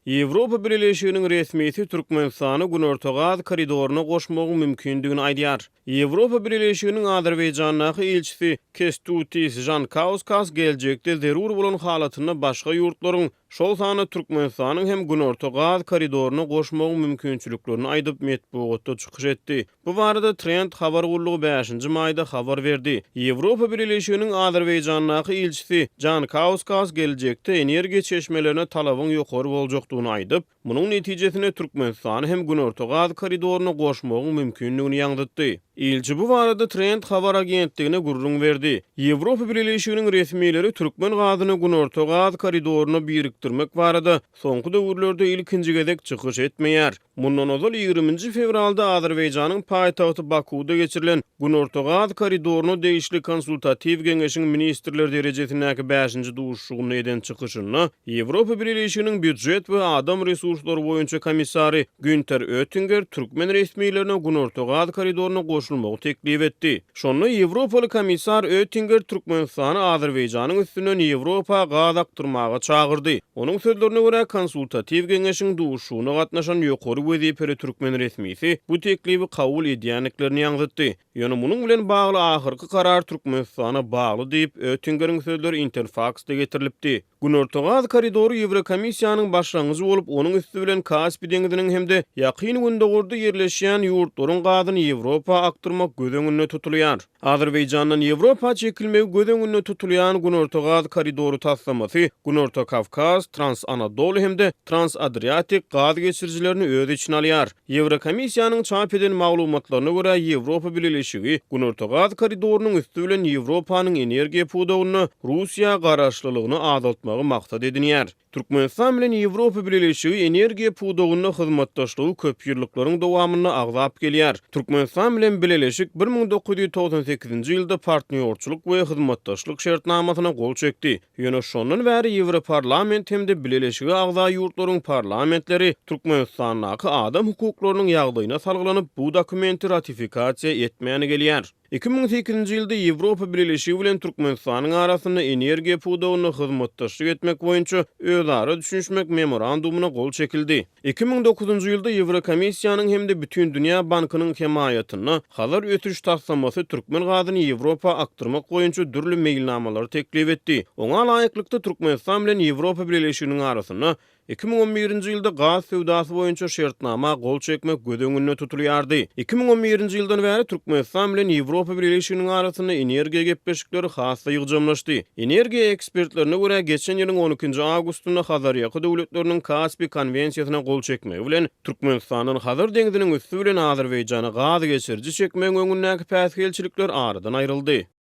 Ýewropa Birleşiginiň resmisi Türkmenistany Günorta Gaz koridoruna goşmagy mümkindigini aýdýar. Ýewropa Birleşiginiň Azerbaýjanyňky elçisi Kestutis Jankauskas geljekde zerur bolan halatyny başga ýurtlaryň şol sany Türkmenistanyň hem Günorta Gaz koridoruna goşmagy mümkinçiliklerini aýdyp metbuatda çykyş etdi. Bu barada Trend habar gullugy 5-nji maýda habar berdi. Ýewropa Birleşiginiň Azerbaýjanyňky elçisi Jankauskas geljekde energiýa çeşmelerine talabyň ýokary boljakdygyny aýdyp, munyň netijesinde Türkmenistan hem Günorta Gaz koridoruna goşmagy mümkinligini ýaňdytdy. Elçi bu barada Trend habar agentligine gurrun berdi. Ýewropa Birleşiginiň resmiýetleri Türkmen gazyny Günorta Gaz koridoruna biriktirmek barada soňky döwürlerde ilkinji gezek çykyş etmeýär. Mundan ozal 20 fevralda Azerbaýjanyň paýtagty Bakuda geçirilen Günorta Gaz koridoruna değişli konsultativ geňeşiň ministrler derejesindäki 5-nji duşuşyny eden çykyşyny Ýewropa Birleşiginiň büdjet we adam resurslary boýunça komissary Günther Oettinger Türkmen resmiýetlerine Günorta Gaz koridoruna goşulmagy teklip etdi. Şonu Ýewropaly komissar Oettinger Türkmenistany Azerbaýjanyň üstünden Ýewropa gaz aktyrmaga çağırdy. Onuň sözlerine görä konsultativ geňeşiň duşuşyna gatnaşan ýokary wezipeli Türkmen resmisi bu teklibi kabul edýänliklerini ýaňdytdy. Ýöne munyň bilen bagly ahyrky karar Türkmenistana bagly diýip Oettinger'iň sözleri Interfax'da getirilipdi. Günorta Gaz koridoru Ýewrokomissiýanyň başlangyjy bolup, onuň üstü bilen Kaspy deňiziniň hemde ýakyn gündegorda ýerleşýän ýurtlaryň gazyny Ýewropa aktyrmak gözeňinde tutulýar. Azerbaýjandan Ýewropa çekilmegi gözeňinde tutulýan Günorta Gaz koridoru taslamasy Günorta Kavkaz, Trans-Anadolu hemde Trans-Adriatik gaz geçirjilerini öz içine alýar. Ýewrokomissiýanyň çap eden maglumatlaryna görä Ýewropa Birleşigi Günorta Gaz koridorunyň üstü bilen Ýewropanyň energiýa puwdagyny Russiýa garaşlylygyny azaltmagy maksat edinýär. Türkmenistan bilen Ýewropa Birleşigi energiýa puwdagyny hyzmatdaşlygy köp ýyllyklaryň dowamyny agzap gelýär. Türkmenistan bilen birleşik 1998-nji ýylda partnerçilik we hyzmatdaşlyk şertnamasyna gol çekdi. Ýöne şondan bäri Ýewroparlament hemde birleşigi agza ýurtlaryň parlamentleri Türkmenistanyňky adam hukuklarynyň ýagdaýyna salgylanyp bu dokumenti ratifikasiýa etmeýäni gelýär. 2008-nji ýylda Ýewropa Birleşigi bilen Türkmenistanyň arasynda energiýa puwdagyny hyzmatdaşlyk etmek boýunça özara düşünmek memorandumuna gol çekildi. 2009-njy ýylda Ýewrokomissiýanyň hemde bütün dünýä bankynyň hemaýatyny hazır ötüş taslamasy Türkmen gazyny Ýewropa aktyrmak boýunça dürli meýilnamalary teklip etdi. Oňa laýyklykda Türkmenistan bilen Ýewropa Birleşiginiň arasynda 2011-nji ýylda gaz sewdasy boýunça şertnama gol çekmek gözeňinde tutulýardy. 2011-nji ýyldan bäri Türkmenistan bilen Ýewropa Birleşiginiň arasynda energiýa gepleşikleri hasda ýygjamlaşdy. Energiýa ekspertlerine görä geçen ýylyň 12-nji awgustynda Hazar ýaky döwletleriniň Kaspy konwensiýasyna gol çekmegi bilen Türkmenistanyň Hazar deňiziniň üstü bilen Azerbaýjana gaz geçirji çekmek öňündäki päsgelçilikler aradan aýryldy.